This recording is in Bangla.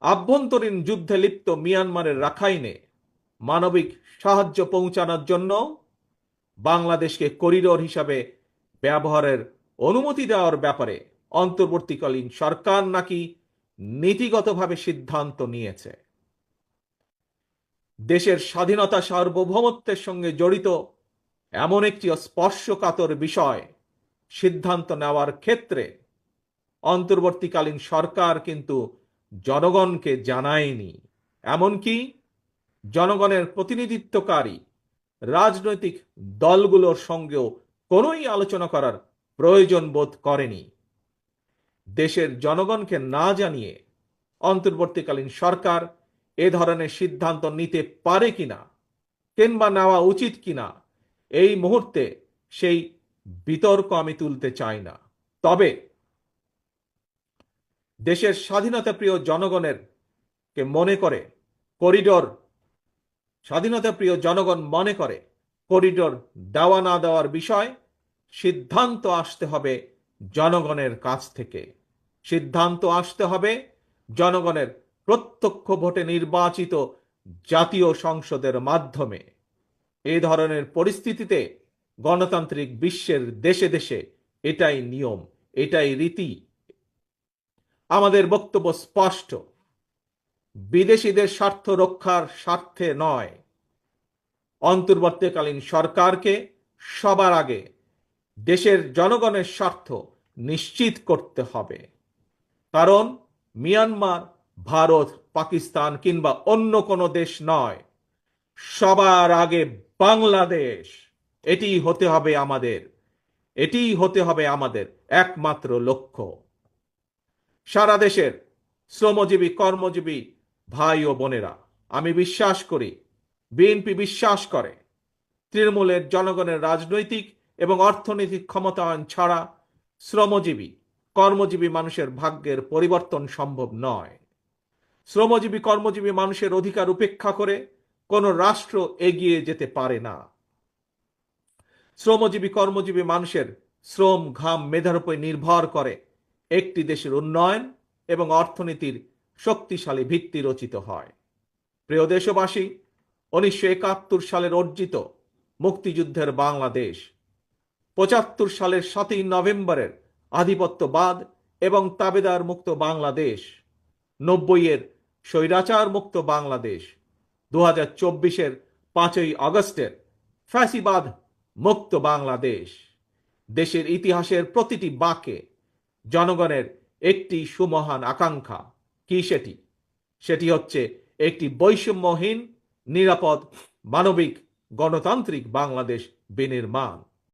আভ্যন্তরীণ যুদ্ধে লিপ্ত মিয়ানমারের রাখাইনে মানবিক সাহায্য পৌঁছানোর জন্য বাংলাদেশকে করিডোর হিসাবে ব্যবহারের অনুমতি দেওয়ার ব্যাপারে অন্তর্বর্তীকালীন সরকার নাকি নীতিগতভাবে সিদ্ধান্ত নিয়েছে। দেশের স্বাধীনতা সার্বভৌমত্বের সঙ্গে জড়িত এমন একটি স্পর্শকাতর বিষয় সিদ্ধান্ত নেওয়ার ক্ষেত্রে অন্তর্বর্তীকালীন সরকার কিন্তু জনগণকে জানায়নি, এমনকি জনগণের প্রতিনিধিত্বকারী রাজনৈতিক দলগুলোর সঙ্গেও কোনোই আলোচনা করার প্রয়োজন বোধ করেনি। দেশের জনগণকে না জানিয়ে অন্তর্বর্তীকালীন সরকার এ ধরনের সিদ্ধান্ত নিতে পারে কিনা কিংবা নেওয়া উচিত কিনা এই মুহূর্তে সেই বিতর্ক আমি তুলতে চাই না। তবে দেশের স্বাধীনতা প্রিয় জনগণের কে মনে করে করিডোর স্বাধীনতা প্রিয় জনগণ মনে করে করিডোর দেওয়া না দেওয়ার বিষয় সিদ্ধান্ত আসতে হবে জনগণের কাছ থেকে। সিদ্ধান্ত আসতে হবে জনগণের প্রত্যক্ষ ভোটে নির্বাচিত জাতীয় সংসদের মাধ্যমে। এই ধরনের পরিস্থিতিতে গণতান্ত্রিক বিশ্বের দেশে দেশে এটাই নিয়ম, এটাই রীতি। আমাদের বক্তব্য স্পষ্ট, বিদেশিদের স্বার্থ রক্ষার স্বার্থে নয়, অন্তর্বর্তীকালীন সরকারকে সবার আগে দেশের জনগণের স্বার্থ নিশ্চিত করতে হবে। কারণ মিয়ানমার, ভারত, পাকিস্তান কিংবা অন্য কোনো দেশ নয়, সবার আগে বাংলাদেশ। এটিই হতে হবে আমাদের, এটিই হতে হবে আমাদের একমাত্র লক্ষ্য। সারা দেশের শ্রমজীবী কর্মজীবী ভাই ও বোনেরা, আমি বিশ্বাস করি, বিএনপি বিশ্বাস করে, তৃণমূলের জনগণের রাজনৈতিক এবং অর্থনৈতিক ক্ষমতায়ন ছাড়া শ্রমজীবী কর্মজীবী মানুষের ভাগ্যের পরিবর্তন সম্ভব নয়। শ্রমজীবী কর্মজীবী মানুষের অধিকার উপেক্ষা করে কোনো রাষ্ট্র এগিয়ে যেতে পারে না। শ্রমজীবী কর্মজীবী মানুষের শ্রম, ঘাম, মেধার উপর নির্ভর করে একটি দেশের উন্নয়ন এবং অর্থনীতির শক্তিশালী ভিত্তি রচিত হয়। প্রিয় দেশবাসী, 1971 সালের অর্জিত মুক্তিযুদ্ধের বাংলাদেশ, 75 সালের 7ই নভেম্বরের আধিপত্যবাদ এবং তাবেদার মুক্ত বাংলাদেশ, 90-এর স্বৈরাচার মুক্ত বাংলাদেশ, 2024-এর 5ই আগস্টের ফ্যাসিবাদ মুক্ত বাংলাদেশ। দেশের ইতিহাসের প্রতিটি বাঁকে জনগণের একটি সুমহান আকাঙ্ক্ষা। কি সেটি? সেটি হচ্ছে একটি বৈষম্যহীন, নিরাপদ, মানবিক, গণতান্ত্রিক বাংলাদেশ বিনির্মাণ।